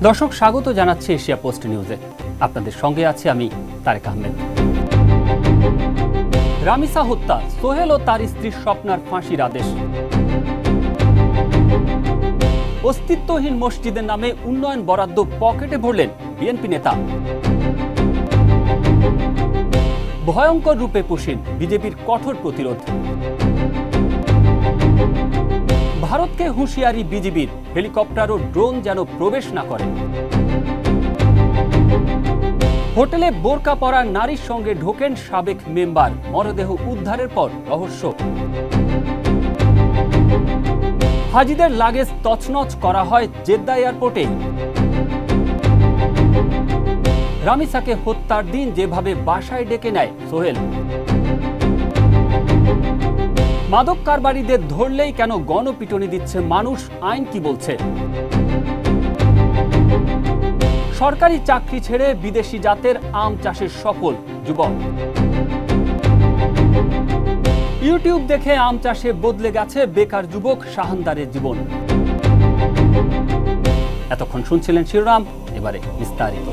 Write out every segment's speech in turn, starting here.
দর্শক, স্বাগত জানাচ্ছি এশিয়া পোস্ট নিউজে। আপনাদের সঙ্গে আছি আমি তারেক আহমেদ। রামিসা হত্যা, সোহেল ও তার স্ত্রী স্বপ্নার ফাঁসির আদেশ। অস্তিত্বহীন মসজিদের নামে উন্নয়ন বরাদ্দ পকেটে ভরলেন বিএনপি নেতা। ভয়ঙ্কর রূপে পুশিন, বিজেপির কঠোর প্রতিরোধ। ভারতকে হুঁশিয়ারি বিজিবির, হেলিকপ্টার ও ড্রোন যেন প্রবেশ না করে। হোটেলে বোরকা পরা নারীর সঙ্গে ঢোকেন সাবেক মেম্বার, মরদেহ উদ্ধারের পর রহস্য। হাজিদের লাগেজ তছনছ করা হয় জেদ্দা এয়ারপোর্টে। রামিসাকে হত্যার দিন যেভাবে বাসায় ডেকে নেয় সোহেল। মাদক কারবারিদের ধরলেই কেন গণপিটুনি দিচ্ছে মানুষ, আইন কি বলছে? সরকারি চাকরি ছেড়ে বিদেশি জাতের আম চাষের সফল যুবক। ইউটিউব দেখে আম চাষে বদলে গেছে বেকার যুবক শাহানদারের জীবন। এতক্ষণ শুনছিলেন শিরোনাম, এবারে বিস্তারিত।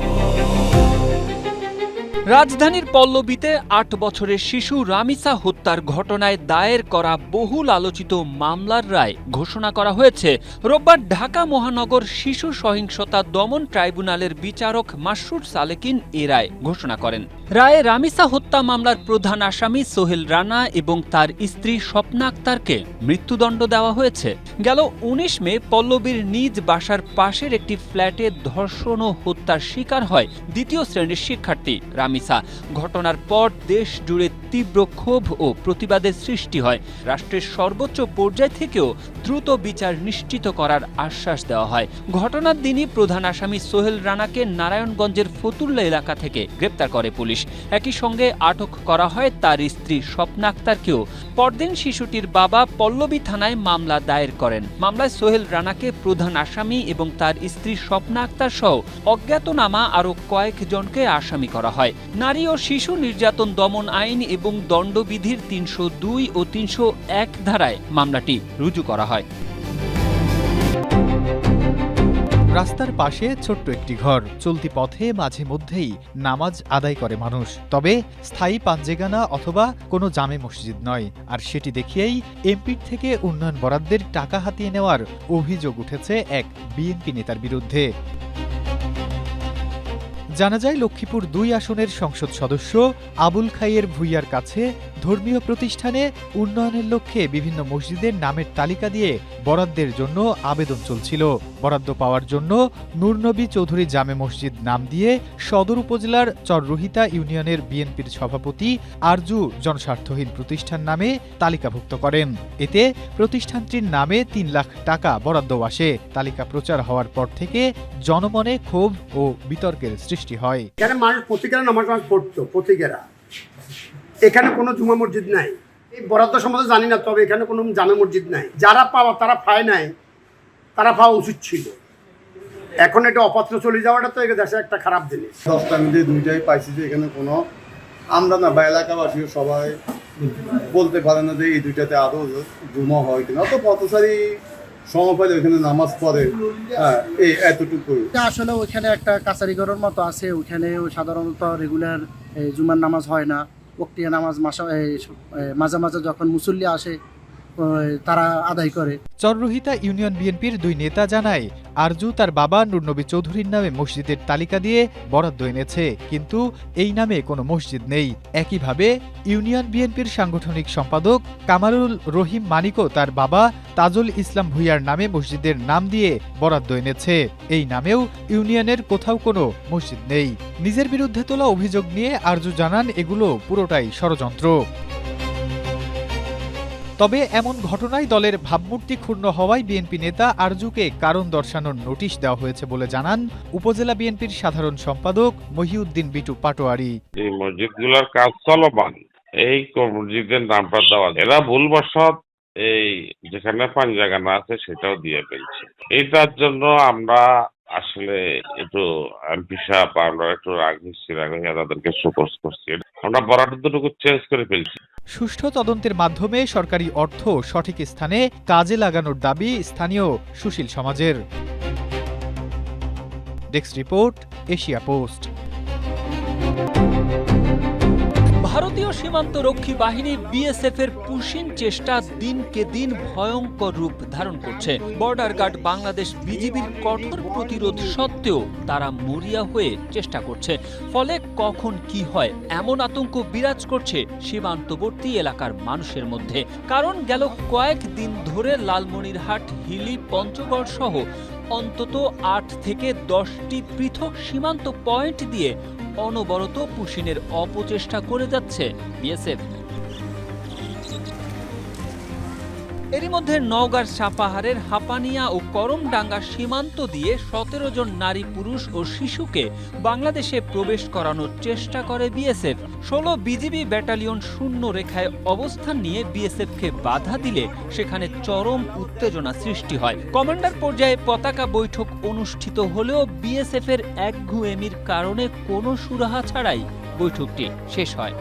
রাজধানীর পল্লবীতে ৮ বছরের শিশু রামিসা হত্যার ঘটনায় দায়ের করা বহুল আলোচিত মামলার রায় ঘোষণা করা হয়েছে। রোববার ঢাকা মহানগর শিশু সহিংসতা দমন ট্রাইব্যুনালের বিচারক মাসরুর সালেকিন এ রায় ঘোষণা করেন। রায়ে রামিসা হত্যা মামলার প্রধান আসামি সোহেল রানা এবং তার স্ত্রী স্বপ্না আক্তারকে মৃত্যুদণ্ড দেওয়া হয়েছে। গেল ১৯ মে পল্লবীর নিজ বাসার পাশের একটি ফ্ল্যাটে ধর্ষণ ও হত্যার শিকার হয় দ্বিতীয় শ্রেণীর শিক্ষার্থী রামিসা। ঘটনার পর দেশ জুড়ে তীব্র ক্ষোভ ও প্রতিবাদের সৃষ্টি হয়। রাষ্ট্রের সর্বোচ্চ পর্যায় থেকেও দ্রুত বিচার নিশ্চিত করার আশ্বাস দেওয়া হয়। ঘটনার দিনই প্রধান আসামি সোহেল রানাকে নারায়ণগঞ্জের ফতুল্লা এলাকা থেকে গ্রেপ্তার করে পুলিশ। একই সঙ্গে আটক করা হয় তার স্ত্রী স্বপ্না আক্তারকেও। পরদিন শিশুটির বাবা পল্লবী থানায় মামলা দায়ের করেন। মামলায় সোহেল রানাকে প্রধান আসামি এবং তার স্ত্রী স্বপ্না আক্তার সহ অজ্ঞাতনামা আরও কয়েকজনকে আসামি করা হয়। নারী ও শিশু নির্যাতন দমন আইন এবং দণ্ডবিধির ৩০২ ও ৩০১ ধারায় মামলাটি রুজু করা হয়। রাস্তার পাশে ছোট্ট একটি ঘর, চলতি পথে মাঝে মধ্যেই নামাজ আদায় করে মানুষ, তবে স্থায়ী পাঞ্জেগানা অথবা কোনো জামে মসজিদ নয়। আর সেটি দেখিয়েই এমপির থেকে উন্নয়ন বরাদ্দের টাকা হাতিয়ে নেওয়ার অভিযোগ উঠেছে এক বিএনপি নেতার বিরুদ্ধে। জানা যায়, লক্ষ্মীপুর ২ আসনের সংসদ সদস্য আবুল খাইর ভূঁইয়ার কাছে ধর্মীয় প্রতিষ্ঠানে উন্নয়নের লক্ষ্যে বিভিন্ন মসজিদের নামের তালিকা দিয়ে বরাদ্দের জন্য আবেদন চলছিল। বরাদ্দ পাওয়ার জন্য নূরনবী চৌধুরী জামে মসজিদ নাম দিয়ে সদর উপজেলার চররোহিতা ইউনিয়নের বিএনপির সভাপতি আরজু জনস্বার্থহীন প্রতিষ্ঠান নামে তালিকাভুক্ত করেন। এতে প্রতিষ্ঠানটির নামে ৩ লাখ টাকা বরাদ্দ আসে। তালিকা প্রচার হওয়ার পর থেকে জনমনে ক্ষোভ ও বিতর্কের সৃষ্টি হয়। এখানে মানুষ প্রতিকেরা নামাজ পড়তো, প্রতিকেরা। এখানে কোনো জুমা মসজিদ নাই। এই বরাদ্দ সম্বন্ধে জানি না, তবে এখানে কোনো জামে মসজিদ নাই। যারা পাওয়া তারা পায় নাই, তারা পাওয়া উচিত ছিল। এখন এটা অপাত্র চলে যাওয়াটা তো দেশে একটা খারাপ জিনিস। 10টা মিলে 2টাই পাইছি যে এখানে কোনো আমরা না বা এলাকাবাসী সবাই বলতে পারে না যে এই 2টাতে আদৌ জুমা হয় কিনা। অত পথচারী সময় পাইলে ওইখানে নামাজ পড়ে, এই এতটুকু। আসলে ওইখানে একটা কাছারিঘরের মতো আছে, ওইখানে সাধারণত রেগুলার জুমার নামাজ হয় না। বক্তিয়া নামাজ মাঝে মাঝে যখন মুসল্লি আসে তারা আদায় করে। চররোহিতা ইউনিয়ন বিএনপির 2 নেতা জানায়, আরজু তার বাবা নূরনবী চৌধুরীর নামে মসজিদের তালিকা দিয়ে বরাদ্দ এনেছে, কিন্তু এই নামে কোনো মসজিদ নেই। একইভাবে ইউনিয়ন বিএনপির সাংগঠনিক সম্পাদক কামারুল রহিম মানিকও তার বাবা তাজুল ইসলাম ভূঁইয়ার নামে মসজিদের নাম দিয়ে বরাদ্দ এনেছে। এই নামেও ইউনিয়নের কোথাও কোনো মসজিদ নেই। নিজের বিরুদ্ধে তোলা অভিযোগ নিয়ে আরজু জানান, এগুলো পুরোটাই ষড়যন্ত্র। তবে এমন ঘটনায় দলের ভাবমূর্তি ক্ষুণ্ণ হওয়ায় বিএনপি নেতা আরজুকে কারণ দর্শানোর নোটিশ দেওয়া হয়েছে বলে জানান উপজেলা বিএনপির সাধারণ সম্পাদক মহিউদ্দিন বিটু পাটোয়ারি। এই মসজিদগুলোর কাজ চলমান, এই মসজিদের নামটা দেওয়া, এরা ভুলবশত এই যেখানে পাঞ্জাগানা আছে সেটাও দিয়ে ফেলছে। এটার জন্য আমরা আসলে একটু এমপি সাহেব আমরা একটু রাগ হয়ে তাদেরকে শোকজ করছি। আমরা বরাদ্দটুকু চেঞ্জ করে ফেলছি। সুষ্ঠু তদন্তের মাধ্যমে সরকারি অর্থ সঠিক স্থানে কাজে লাগানোর দাবি স্থানীয় সুশীল সমাজের। Desk report, Asia post. ভারতীয় সীমান্তরক্ষী বাহিনী বিএসএফ এর পুশিং চেষ্টা দিনকে দিন ভয়ঙ্কর রূপ ধারণ করছে। বর্ডার গার্ড বাংলাদেশ বিজিবির কঠোর প্রতিরোধ সত্ত্বেও তারা মরিয়া হয়ে চেষ্টা করছে। ফলে কখন কি হয় এমন আতঙ্ক বিরাজ করছে সীমান্তবর্তী এলাকার মানুষের মধ্যে। কারণ গেল কয়েকদিন ধরে লালমনিরহাট, হিলি, পঞ্চগড় সহ অন্তত ৮ থেকে ১০টি পৃথক সীমান্ত পয়েন্ট দিয়ে অনবরত পুশিনের অপচেষ্টা করে যাচ্ছে বিএসএফ। এরই মধ্যে নওগাঁর সাপাহারের হাপানিয়া ও করমডাঙ্গা সীমান্ত দিয়ে ১৭ জন নারী, পুরুষ ও শিশুকে বাংলাদেশে প্রবেশ করানোর চেষ্টা করে বিএসএফ। ১৬ বিজিবি ব্যাটালিয়ন শূন্য রেখায় অবস্থান নিয়ে বিএসএফকে বাধা দিলে সেখানে চরম উত্তেজনা সৃষ্টি হয়। কমান্ডার পর্যায়ে পতাকা বৈঠক অনুষ্ঠিত হলেও বিএসএফ এর একগুঁয়েমির কারণে কোনো সুরাহা ছাড়াই বৈঠকটি শেষ হয়।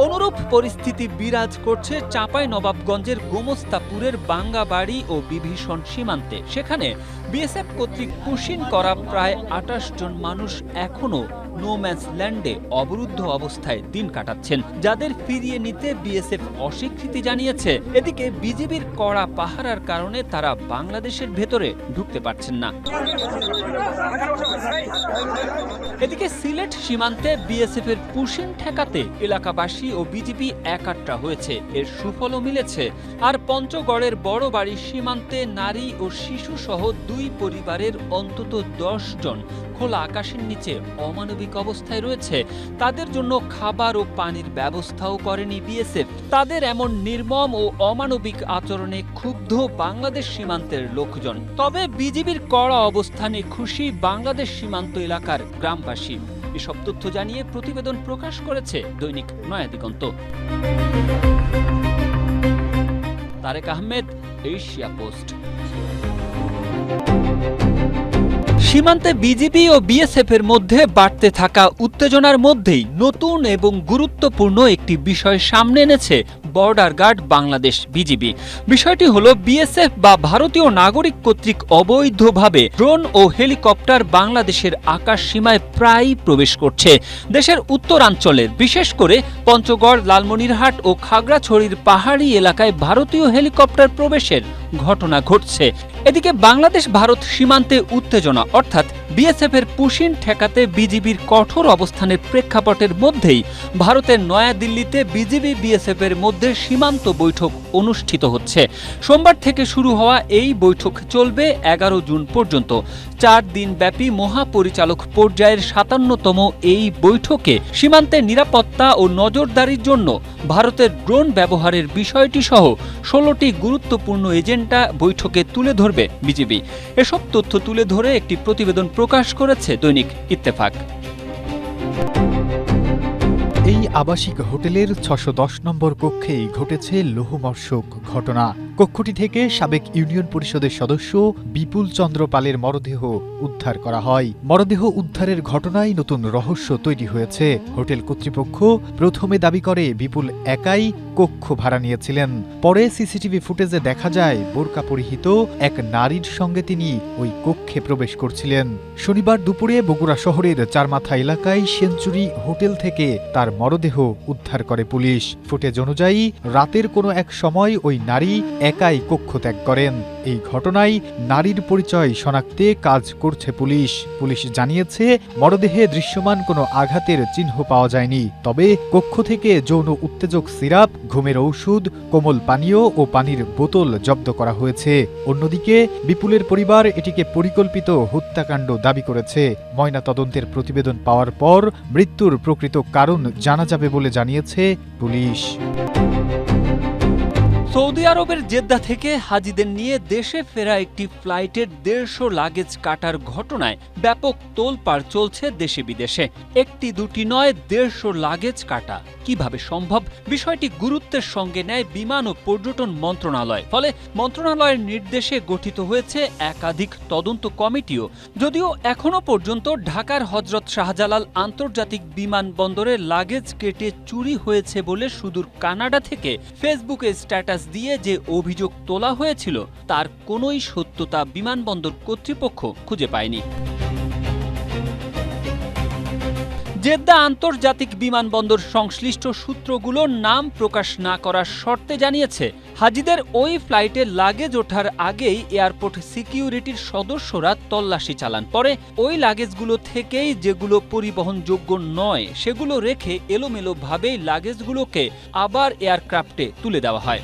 অনুরূপ পরিস্থিতি বিরাজ করছে চাঁপাইনবাবগঞ্জের গোমস্তাপুরের বাঙ্গাবাড়ি ও বিভীষণ সীমান্তে। সেখানে বিএসএফ কর্তৃক পুশিং করা প্রায় ২৮ জন মানুষ এখনো নোম্যান্স ল্যান্ডে অবরুদ্ধ অবস্থায় দিন কাটাচ্ছেন, যাদের ফিরিয়ে নিতে বিএসএফ অস্বীকৃতি জানিয়েছে। এদিকে বিজিবির কড়া পাহারার কারণে তারা বাংলাদেশের ভেতরে ঢুকতে পারছেন না। এদিকে সিলেট সীমান্তে বিএসএফ এর পুশিং ঠেকাতে এলাকাবাসী ও বিজিবি একাট্টা হয়েছে, এর সুফলও মিলেছে। আর পঞ্চগড়ের বড়বাড়ি সীমান্তে নারী ও শিশু সহ ২ পরিবারের অন্তত ১০ জন খোলা আকাশের নিচে অমানবিক অবস্থায় রয়েছে। তাদের জন্য খাবার ও পানির ব্যবস্থাও করেনি বিএসএফ। তাদের এমন নির্মম ও অমানবিক আচরণে ক্ষুব্ধ বাংলাদেশ সীমান্তের লোকজন। তবে বিজিবির কড়া অবস্থানে খুশি বাংলাদেশ সীমান্ত এলাকার গ্রামবাসী। এসব তথ্য জানিয়ে প্রতিবেদন প্রকাশ করেছে দৈনিক নয়া দিগন্ত। Tarek Ahmed, Asia Post. সীমান্তে বিজিবি ও বিএসএফ এর মধ্যে বাড়তে থাকা উত্তেজনার মধ্যেই নতুন এবং গুরুত্বপূর্ণ একটি বিষয় সামনে এনেছে বর্ডার গার্ড বাংলাদেশ বিজিবি। বিষয়টি হলো বিএসএফ বা ভারতীয় নাগরিক কর্তৃক অবৈধভাবে ড্রোন ও হেলিকপ্টার বাংলাদেশের আকাশ সীমায় প্রায়ই প্রবেশ করছে। দেশের উত্তরাঞ্চলের বিশেষ করে পঞ্চগড়, লালমনিরহাট ও খাগড়াছড়ির পাহাড়ি এলাকায় ভারতীয় হেলিকপ্টার প্রবেশের ঘটনা ঘটছে। এদিকে বাংলাদেশ ভারত সীমান্তে উত্তেজনা অর্থাৎ বিএসএফ এর পুশিং ঠেকাতে বিজিবির কঠোর অবস্থানের প্রেক্ষাপটের মধ্যেই ভারতের নয়াদিল্লিতে বিজিবি বিএসএফ এর মধ্যে সীমান্ত বৈঠক অনুষ্ঠিত হচ্ছে। সোমবার থেকে শুরু হওয়া এই বৈঠক চলবে ১১ জুন পর্যন্ত। ৪ দিনব্যাপী মহাপরিচালক পর্যায়ের ৫৭তম এই বৈঠকে সীমান্তে নিরাপত্তা ও নজরদারির জন্য ভারতের ড্রোন ব্যবহারের বিষয়টি সহ ১৬টি গুরুত্বপূর্ণ এজেন্ডা বৈঠকে তুলে ধরবে বিজিবি। এসব তথ্য তুলে ধরে একটি প্রতিবেদন প্রকাশ করেছে দৈনিক ইত্তেফাক। এই আবাসিক হোটেলের ৬১০ নম্বর কক্ষেই ঘটেছে লোহমর্ষক ঘটনা। কক্ষটি থেকে সাবেক ইউনিয়ন পরিষদের সদস্য বিপুল চন্দ্র পালের মরদেহ উদ্ধার করা হয়। মরদেহ উদ্ধারের ঘটনায় নতুন রহস্য তৈরি হয়েছে। হোটেল কর্তৃপক্ষ প্রথমে দাবি করে বিপুল একাই কক্ষ ভাড়া নিয়েছিলেন। পরে সিসিটিভি ফুটেজে দেখা যায় বোরকা পরিহিত এক নারীর সঙ্গে তিনি ওই কক্ষে প্রবেশ করছিলেন। শনিবার দুপুরে বগুড়া শহরের চারমাথা এলাকায় সেঞ্চুরি হোটেল থেকে তার মরদেহ উদ্ধার করে পুলিশ। ফুটেজ অনুযায়ী রাতের কোনো এক সময় ওই নারী একাই কক্ষ ত্যাগ করেন। এই ঘটনায় নারীর পরিচয় শনাক্তে কাজ করছে পুলিশ। পুলিশ জানিয়েছে মরদেহে দৃশ্যমান কোনো আঘাতের চিহ্ন পাওয়া যায়নি। তবে কক্ষ থেকে যৌন উত্তেজক সিরাপ, ঘুমের ঔষধ, কোমল পানীয় ও পানির বোতল জব্দ করা হয়েছে। অন্যদিকে বিপুলের পরিবার এটিকে পরিকল্পিত হত্যাকাণ্ড দাবি করেছে। ময়নাতদন্তের প্রতিবেদন পাওয়ার পর মৃত্যুর প্রকৃত কারণ জানা যাবে বলে জানিয়েছে পুলিশ। সৌদি আরবের জেদ্দা থেকে হাজিদের নিয়ে দেশে ফেরা একটি ফ্লাইটের ১৫০ লাগেজ কাটার ঘটনায় ব্যাপক তোলপাড় চলছে দেশে বিদেশে। একটি দুটি নয়, ১৫০ লাগেজ কাটা কিভাবে সম্ভব? বিষয়টি গুরুত্বের সঙ্গে নেয় বিমান ও পর্যটন মন্ত্রণালয়। ফলে মন্ত্রণালয়ের নির্দেশে গঠিত হয়েছে একাধিক তদন্ত কমিটিও। যদিও এখনো পর্যন্ত ঢাকার হযরত শাহজালাল আন্তর্জাতিক বিমানবন্দরে লাগেজ কেটে চুরি হয়েছে বলে সুদূর কানাডা থেকে ফেসবুকে স্ট্যাটাস স্ট্যাটাস দিয়ে যে অভিযোগ তোলা হয়েছিল তার কোনোই সত্যতা বিমানবন্দর কর্তৃপক্ষ খুঁজে পায়নি। জেদ্দা আন্তর্জাতিক বিমানবন্দর সংশ্লিষ্ট সূত্রগুলো নাম প্রকাশ না করার শর্তে জানিয়েছে, হাজিদের ওই ফ্লাইটে লাগেজ ওঠার আগেই এয়ারপোর্ট সিকিউরিটির সদস্যরা তল্লাশি চালান। পরে ওই লাগেজগুলো থেকেই যেগুলো পরিবহনযোগ্য নয় সেগুলো রেখে এলোমেলোভাবেই লাগেজগুলোকে আবার এয়ারক্রাফটে তুলে দেওয়া হয়।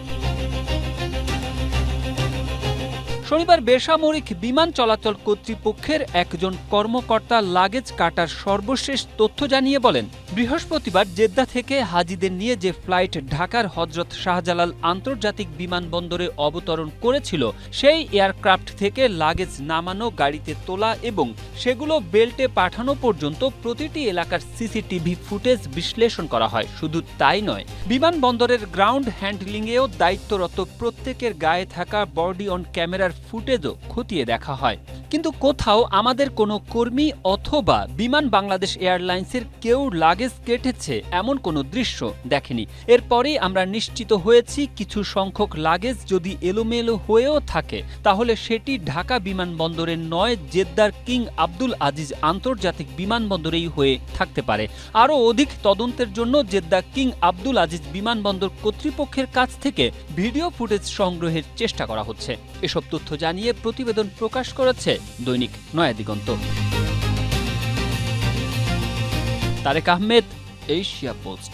শনিবার বেসামরিক বিমান চলাচল কর্তৃপক্ষের একজন কর্মকর্তা লাগেজ কাটার সর্বশেষ তথ্য জানিয়ে বলেন, বৃহস্পতিবার জেদ্দা থেকে হাজিদের নিয়ে যে ফ্লাইট ঢাকার হযরত শাহজালাল আন্তর্জাতিক বিমানবন্দরে অবতরণ করেছিল সেই এয়ারক্রাফট থেকে লাগেজ নামানো, গাড়িতে তোলা এবং সেগুলো বেল্টে পাঠানো পর্যন্ত প্রতিটি এলাকার সিসিটিভি ফুটেজ বিশ্লেষণ করা হয়। শুধু তাই নয়, বিমানবন্দরের গ্রাউন্ড হ্যান্ডলিংয়েও দায়িত্বরত প্রত্যেকের গায়ে থাকা বডি অন ক্যামেরার ফুটেজও খতিয়ে দেখা হয়। কিন্তু কোথাও আমাদের কোনো কর্মী অথবা বিমান বাংলাদেশ এয়ারলাইন্সের কেউ লাগেজ কেটেছে এমন কোনো দৃশ্য দেখেনি। এরপরেই আমরা নিশ্চিত হয়েছি কিছু সংখ্যক লাগেজ যদি এলোমেলো হয়েও থাকে তাহলে সেটি ঢাকা বিমানবন্দরের নয়, জেদ্দার কিং আব্দুল আজিজ আন্তর্জাতিক বিমানবন্দরেই হয়ে থাকতে পারে। আরও অধিক তদন্তের জন্য জেদ্দা কিং আব্দুল আজিজ বিমানবন্দর কর্তৃপক্ষের কাছ থেকে ভিডিও ফুটেজ সংগ্রহের চেষ্টা করা হচ্ছে। এসব তথ্য জানিয়ে প্রতিবেদন প্রকাশ করেছে দৈনিক নয়া দিগন্ত। Tarek Ahmed, Asia Post.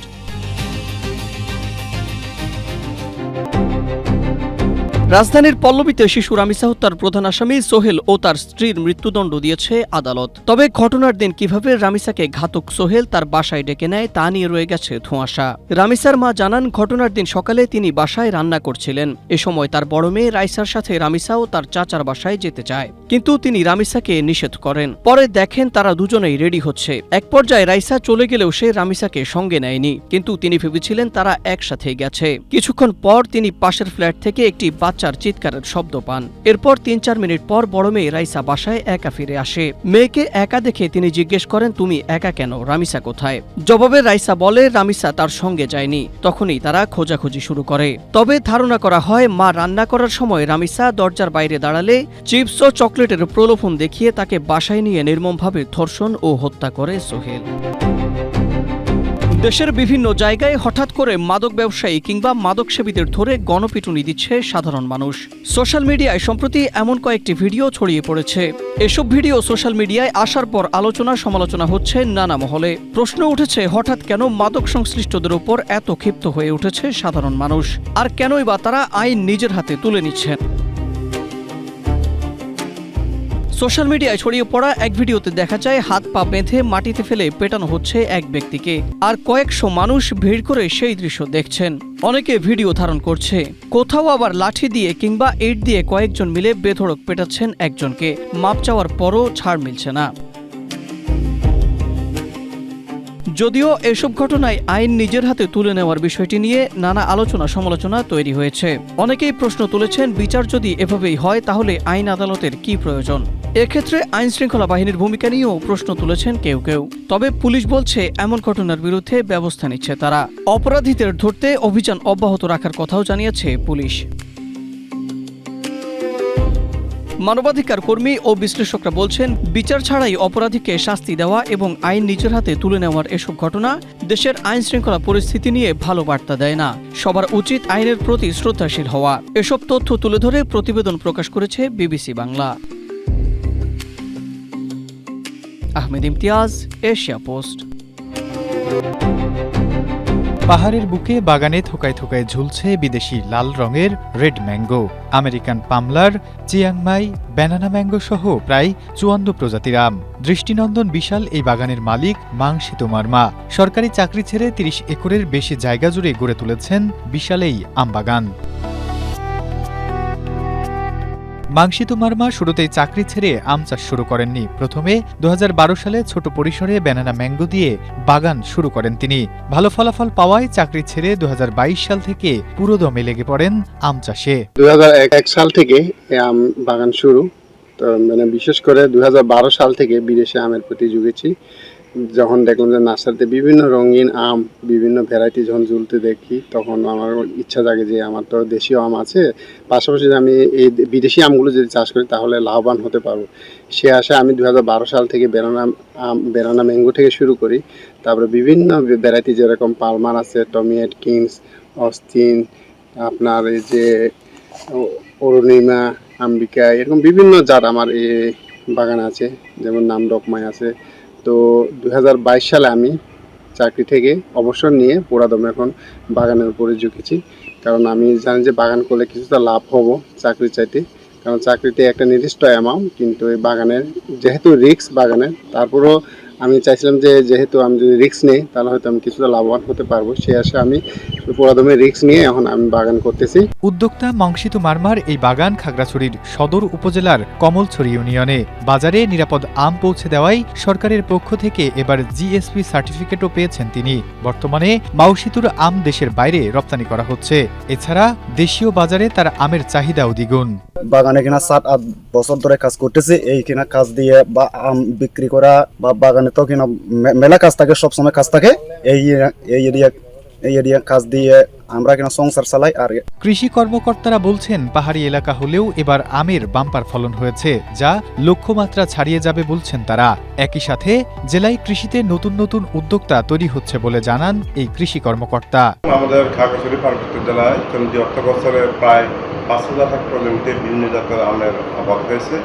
রাজধানীর পল্লবীতে শিশু রামিসা হত্যার প্রধান আসামি সোহেল ও তার স্ত্রীর মৃত্যুদণ্ড দিয়েছে আদালত। তবে ঘটনার দিন কিভাবে রামিসাকে ঘাতক সোহেল তার বাসায় ডেকে নেয় তা নিয়ে রয়ে গেছে ধোঁয়াশা। রামিসার মা জানান, ঘটনার দিন সকালে তিনি বাসায় রান্না করছিলেন। এ সময় তার বড় মেয়ে রাইসার সাথে রামিসাও তার চাচার বাসায় যেতে চায়, কিন্তু তিনি রামিসাকে নিষেধ করেন। পরে দেখেন তারা দুজনেই রেডি হচ্ছে। এক পর্যায়ে রাইসা চলে গেলেও সে রামিসাকে সঙ্গে নেয়নি, কিন্তু তিনি ভেবেছিলেন তারা একসাথেই গেছে। কিছুক্ষণ পর তিনি পাশের ফ্ল্যাট থেকে একটি বাচ্চার চিৎকারের শব্দ পান। এরপর ৩-৪ মিনিট পর বড় মেয়ে রাইসা বাসায় একা ফিরে আসে। মেয়েকে একা দেখে তিনি জিজ্ঞেস করেন, তুমি একা কেন, রামিসা কোথায়? জবাবে রাইসা বলে রামিসা তার সঙ্গে যায়নি। তখনই তারা খোঁজাখুঁজি শুরু করে। তবে ধারণা করা হয় মা রান্না করার সময় রামিসা দরজার বাইরে দাঁড়ালে চিপস ও চকলেটের প্রলোভন দেখিয়ে তাকে বাসায় নিয়ে নির্মমভাবে ধর্ষণ ও হত্যা করে সোহেল। দেশের বিভিন্ন জায়গায় হঠাৎ করে মাদক ব্যবসায়ী কিংবা মাদক সেবীদের ধরে গণপিটুনি দিচ্ছে সাধারণ মানুষ। সোশ্যাল মিডিয়ায় সম্প্রতি এমন কয়েকটি ভিডিও ছড়িয়ে পড়েছে। এসব ভিডিও সোশ্যাল মিডিয়ায় আসার পর আলোচনা সমালোচনা হচ্ছে নানা মহলে। প্রশ্ন উঠেছে, হঠাৎ কেন মাদক সংশ্লিষ্টদের উপর এত ক্ষিপ্ত হয়ে উঠেছে সাধারণ মানুষ, আর কেনই বা তারা আইন নিজের হাতে তুলে নিচ্ছেন? সোশ্যাল মিডিয়ায় ছড়িয়ে পড়া এক ভিডিওতে দেখা যায় হাত পা বেঁধে মাটিতে ফেলে পেটানো হচ্ছে এক ব্যক্তিকে, আর কয়েকশো মানুষ ভিড় করে সেই দৃশ্য দেখছেন। অনেকে ভিডিও ধারণ করছে, কোথাও আবার লাঠি দিয়ে কিংবা ইট দিয়ে কয়েকজন মিলে বেধড়ক পেটাচ্ছেন একজনকে। মাপ চাওয়ার পরও ছাড় মিলছে না। যদিও এসব ঘটনায় আইন নিজের হাতে তুলে নেওয়ার বিষয়টি নিয়ে নানা আলোচনা সমালোচনা তৈরি হয়েছে। অনেকেই প্রশ্ন তুলেছেন, বিচার যদি এভাবেই হয় তাহলে আইন আদালতের কি প্রয়োজন? এক্ষেত্রে আইন শৃঙ্খলা বাহিনীর ভূমিকা নিয়েও প্রশ্ন তুলেছেন কেউ কেউ। তবে পুলিশ বলছে এমন ঘটনার বিরুদ্ধে ব্যবস্থা নিচ্ছে তারা। অপরাধীদের ধরতে অভিযান অব্যাহত রাখার কথাও জানিয়েছে পুলিশ। মানবাধিকার কর্মী ও বিশ্লেষকরা বলছেন, বিচার ছাড়াই অপরাধীকে শাস্তি দেওয়া এবং আইন নিজের হাতে তুলে নেওয়ার এসব ঘটনা দেশের আইন শৃঙ্খলা পরিস্থিতি নিয়ে ভালো বার্তা দেয় না। সবার উচিত আইনের প্রতি শ্রদ্ধাশীল হওয়া। এসব তথ্য তুলে ধরে প্রতিবেদন প্রকাশ করেছে BBC Bangla. Ahmed Imtiaz, Asia Post. পাহাড়ের বুকে বাগানে থোকায় থোকায় ঝুলছে বিদেশি লাল রঙের red mango, American Palmer, Chiang Mai, banana mango সহ প্রায় 54 প্রজাতির আম। দৃষ্টিনন্দন বিশাল এই বাগানের মালিক মাংসিতো মারমা সরকারি চাকরি ছেড়ে 30 একরের বেশি জায়গা জুড়ে গড়ে তুলেছেন বিশাল এই আম বাগান। মাংসিতো মারমা শুরুতেই চাকরি ছেড়ে আম চাষ শুরু করেননি। প্রথমে 2012 সালে ছোট পরিসরে ব্যানানা ম্যাঙ্গো দিয়ে বাগান শুরু করেন তিনি। ভালো ফলাফল পাওয়ায় চাকরি ছেড়ে 2022 সাল থেকে পুরোদমে লেগে পড়েন আম চাষে। 2001 সাল থেকে আম বাগান শুরু, তো বিশেষ করে 2012 সাল থেকে বিদেশে আমের প্রতি ঝুঁকেছি। যখন দেখলাম যে নার্সারিতে বিভিন্ন রঙিন আম, বিভিন্ন ভ্যারাইটি যখন ঝুলতে দেখি, তখন আমার ইচ্ছা জাগে যে আমার তো দেশীয় আম আছে, পাশাপাশি যে আমি এই বিদেশি আমগুলো যদি চাষ করি তাহলে লাভবান হতে পারবো। সে আশায় আমি 2012 সাল থেকে বেনানা ম্যাঙ্গো থেকে শুরু করি। তারপরে বিভিন্ন ভ্যারাইটি যেরকম পালমার আছে, টমিয়েট, কিংস, অস্টিন, আপনার এই যে অরুণিমা, আম্বিকা, এরকম বিভিন্ন জাত আমার এই বাগানে আছে, যেমন নাম ডকমাই আছে। তো 2022 সালে আমি চাকরি থেকে অবসর নিয়ে পুরাদমে এখন বাগানের উপরে ঝুঁকেছি, কারণ আমি জানি যে বাগান করলে কিছুটা লাভ হবো চাকরি চাইতে। কারণ চাকরিতে একটা নির্দিষ্ট অ্যামাউন্ট, কিন্তু এই বাগানের যেহেতু রিস্ক বাগানের, তারপরেও আমি চাইছিলাম যে যেহেতু আমি যদি রিস্ক নিই তাহলে হয়তো আমি কিছুটা লাভবান হতে পারবো। সে আশা আমি পুরাদমে রিস্ক নিয়ে এখন আমি বাগান করতেছি। উদ্যোক্তা মংসিতু মারমার এই বাগান খাগড়াছড়ির সদর উপজেলার কমলছড়ি ইউনিয়নে। বাজারে নিরাপদ আম পৌঁছে দেওয়ায় সরকারের পক্ষ থেকে এবার জিএসপি সার্টিফিকেটও পেয়েছেন তিনি। বর্তমানে মাউসিতুর আম দেশের বাইরে রপ্তানি করা হচ্ছে। এছাড়া দেশীয় বাজারে তার আমের চাহিদাও দ্বিগুণ। বাগানে কিনা 7-8 বছর ধরে কাজ করতেছি। এই কিনা কাজ দিয়ে বা আম বিক্রি করা বা বাগানে তো কিনা মেলা কাজ থাকে, সবসময় কাজ থাকে। এই এরিয়া কাজ দিয়ে আমরা কিনা সংসার চালাই। আর কৃষি কর্মকর্তারা বলছেন পাহাড়ি এলাকা হলেও এবার আমের বাম্পার ফলন হয়েছে, যা লক্ষ্যমাত্রা ছাড়িয়ে যাবে বলছেন তারা। একই সাথে জেলায় কৃষিতে নতুন নতুন উদ্যোক্তা তৈরি হচ্ছে বলে জানান এই কৃষি কর্মকর্তা। আমাদের খাগড়াছড়ি পার্বত্য জেলায় চলতি অর্থ বছরে প্রায় 5,000 হেক্টর জমিতে বিভিন্ন জাতের আমের আবাদ হয়েছে।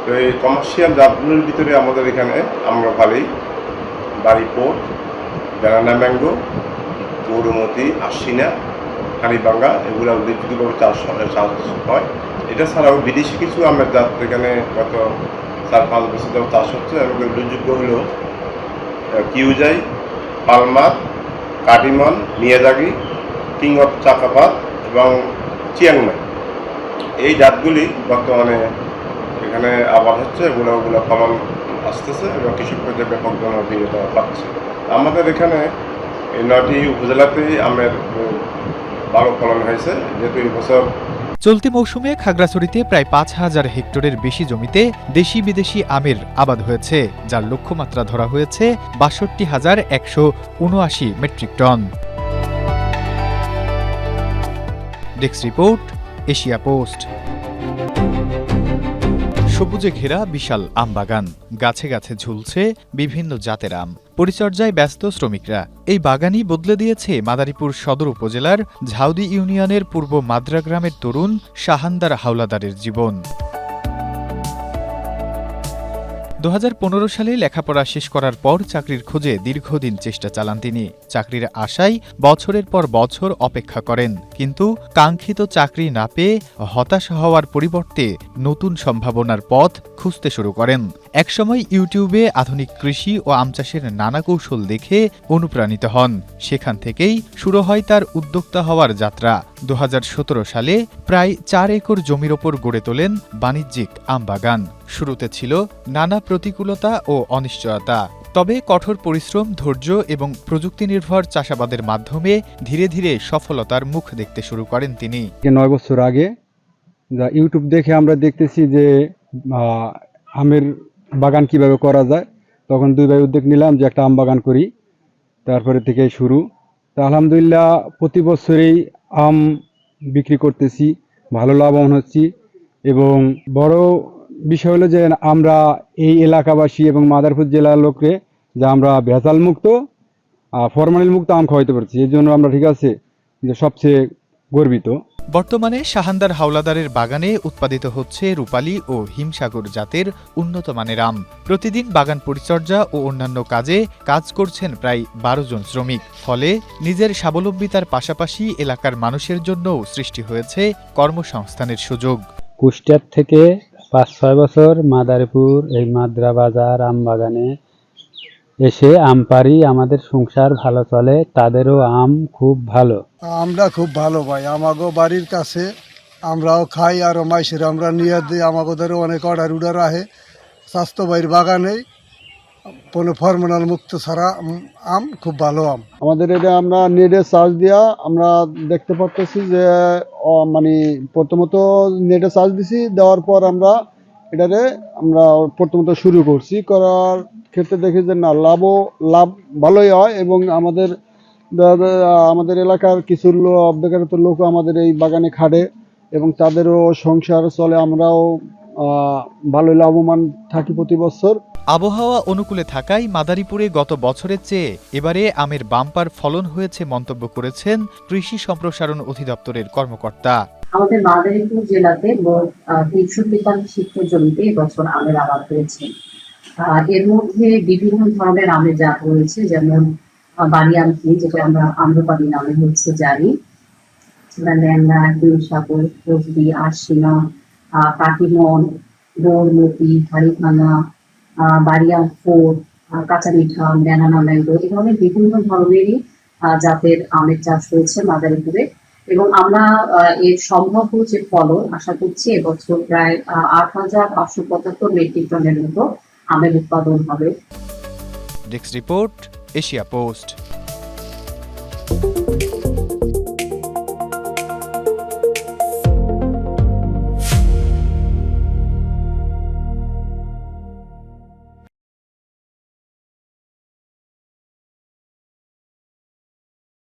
তো এই কমার্শিয়াল জাতগুলোর ভিতরে আমাদের এখানে আম্রপালি, বাড়িপোট, বেনানা ম্যাঙ্গো, গৌরমতি, আশিনা, হাড়িভাঙ্গা এগুলো উল্লেখযোগ্যভাবে চাষ হয়। এটা ছাড়াও বিদেশি কিছু আমের জাত এখানে গত 4-5 বছর ধরে চাষ হচ্ছে। এবং উল্লেখযোগ্য হল কিউজাই, পালমার, কাটিমন, মিয়াজাগি, কিং অফ চাকাপাত এবং চিয়াংমাই। এই জাতগুলি বর্তমানে এখানে আবাদ হচ্ছে। ওগুলো ফলন আসতেছে এবং কৃষকদের ব্যাপক জনপ্রিয়তা পাচ্ছে। আমাদের এখানে এই 9টি উপজেলাতেই আমের ভালো ফলন হয়েছে, যেহেতু এই বছর চলতি মৌসুমে খাগড়াছড়িতে প্রায় 5,000 হেক্টরের বেশি জমিতে দেশি বিদেশি আমের আবাদ হয়েছে, যার লক্ষ্যমাত্রা ধরা হয়েছে 62,179 metric ton. Desk report, Asia Post. সবুজে ঘেরা বিশাল আমবাগান, গাছে গাছে ঝুলছে বিভিন্ন জাতের আম। পরিচর্যায় ব্যস্ত শ্রমিকরা। এই বাগানই বদলে দিয়েছে মাদারীপুর সদর উপজেলার ঝাউদি ইউনিয়নের পূর্ব মাদ্রা গ্রামের তরুণ শাহানদার হাওলাদারের জীবন। 2015 সালে লেখাপড়া শেষ করার পর চাকরির খোঁজে দীর্ঘদিন চেষ্টা চালান তিনি। চাকরির আশায় বছরের পর বছর অপেক্ষা করেন, কিন্তু কাঙ্ক্ষিত চাকরি না পেয়ে হতাশ হওয়ার পরিবর্তে নতুন সম্ভাবনার পথ খুঁজতে শুরু করেন। একসময় ইউটিউবে আধুনিক কৃষি ও আম চাষের নানা কৌশল দেখে অনুপ্রাণিত হন। সেখান থেকেই শুরু হয় তার উদ্যোক্তা হওয়ার যাত্রা। 2017 সালে প্রায় 4 একর জমির ওপর গড়ে তোলেন বাণিজ্যিক আমবাগান। শুরুতে ছিল নানা প্রতিকূলতা ও অনিশ্চয়তা, তবে কঠোর পরিশ্রম, ধৈর্য এবং প্রযুক্তি নির্ভর চাষাবাদের মাধ্যমে ধীরে ধীরে সফলতার মুখ দেখতে শুরু করেন তিনি। 9 বছর আগে ইউটিউব দেখে আমরা দেখতেছি যে আমের বাগান কিভাবে করা যায়। তখন 2 ভাই উদ্যোগ নিলাম যে একটা আম বাগান করি। তারপরে থেকে শুরু। তা আলহামদুলিল্লাহ প্রতি বছরেই আম বিক্রি করতেছি, ভালো লাভবান হচ্ছি। এবং বড় বিষয় হলো যে আমরা এই এলাকাবাসী এবং মাদারীপুর জেলার লোককে যে আমরা ভেজাল মুক্ত, ফরমালিন মুক্ত আম খাওয়াইতে পারছি। এই জন্য আমরা ঠিক আছে যে সবচেয়ে গর্বিত। বর্তমানে শাহানদার হাওলাদারের বাগানে উৎপাদিত হচ্ছে রূপালী ও হিমসাগর জাতের উন্নত মানের আম। প্রতিদিন বাগান পরিচর্যা ও অন্যান্য কাজে কাজ করছেন প্রায় 12 জন শ্রমিক। ফলে নিজের স্বাবলম্বিতার পাশাপাশি এলাকার মানুষের জন্যও সৃষ্টি হয়েছে কর্মসংস্থানের সুযোগ। কুষ্টিয়ার থেকে 5-6 বছর মাদারীপুর এই মাদ্রা বাজার আম বাগানে এসে আম পারি, আমাদের সংসার ভালো চলে, তাদেরও আম খুব ভালো। আমরা খুব ভালো ভাই, আমাগো বাড়ির কাছে আমরাও খাই আর মাইসের আমরা নিয়ে দিই। আমাদের অনেক অর্ডার আহে। স্বাস্থ্যবাহীর বাগানে কোনো ফরমাল মুক্ত ছাড়া আম খুব ভালো আম। আমাদের এটা আমরা নেটে চার্জ দিয়া আমরা দেখতে পাচ্ছি যে মানে প্রথমত নেটে চার্জ দিছি, দেওয়ার পর আমরা এটারে আমরা প্রথমত শুরু করছি। করার ক্ষেত্রে দেখি যে না লাভ ভালোই হয়, এবং আমাদের এলাকার কিছু বেকারত্ব লোকও আমাদের এই বাগানে খাটে এবং তাদেরও সংসার চলে। আমরাও ভালোই লাভবান থাকি প্রতি বছর। আবহাওয়া অনুকূলে থাকায় মাদারীপুরে গত বছরের চেয়ে এবারে আমের বাম্পার ফলন হয়েছে মন্তব্য করেছেন কৃষি সম্প্রসারণ অধিদপ্তরের কর্মকর্তা। আমাদের মাদারীপুর জেলাতে মোট 343 হেক্টর জমিতে এবছর আমের আবাদ হয়েছে। এর মধ্যে বিভিন্ন ধরনের আমের জাত রয়েছে, যেমন বাড়িয়ামকি, যেটা আমরা আম্রপালি নামে হচ্ছে জানি, ল্যাংড়া, হিমসাগর, ফজলি, আশিনা, কাটিমন, গৌরমতি, হাড়িভাঙা, বাড়িয়াম ফোর, কাঁচা মিঠা, ব্যানানা ম্যাঙ্গো, এই ধরনের বিভিন্ন ধরনেরই জাতের আমের চাষ হয়েছে মাদারীপুরে। এবং আমরা এর সম্ভাব্য যে ফলন আশা করছি এবছর প্রায় 8,575 মেট্রিক টনের মতো আমের উৎপাদন হবে। Desk report, Asia post.